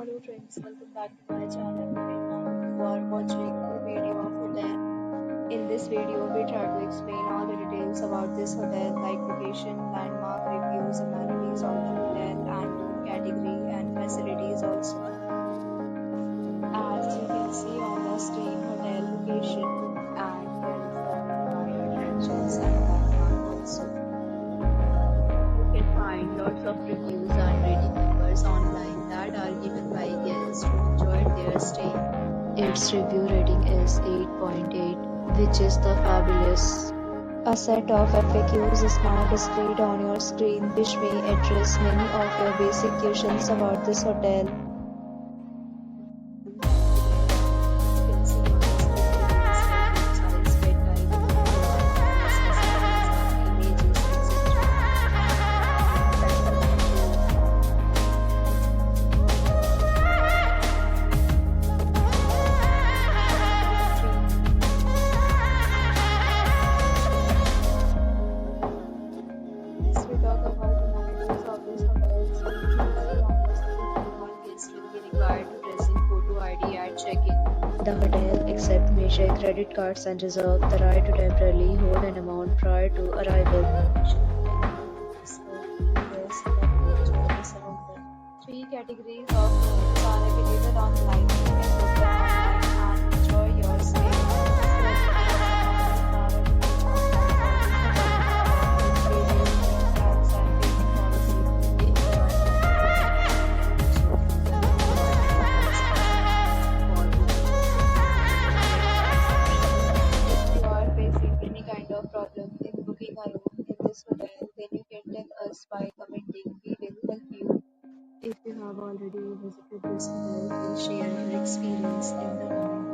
Hello friends, welcome back to my channel. Right now you are watching a video of hotel. In this video, we try to explain all the details about this hotel like location, landmark, reviews, amenities of the hotel, and room category and facilities also. As you can see on the screen, hotel location and here is the nearby attractions and landmark also. You can find lots of reviews and rating numbers online that are given by guests who enjoyed their stay. Its review rating is 8.8, which is the fabulous. A set of FAQs is now displayed on your screen, which may address many of your basic questions about this hotel. We talk about the amenities of this hotel. So usually on this hotel, all guests will be required to present photo ID at check-in. The hotel accepts major credit cards and reserves the right to temporarily hold an amount prior to arrival. Three categories of rooms are available online. You can book them online and enjoy your stay. Problem in booking a room in this hotel, then you can tell us by commenting. We will help you. If you have already visited this hotel, please share your experience in the comment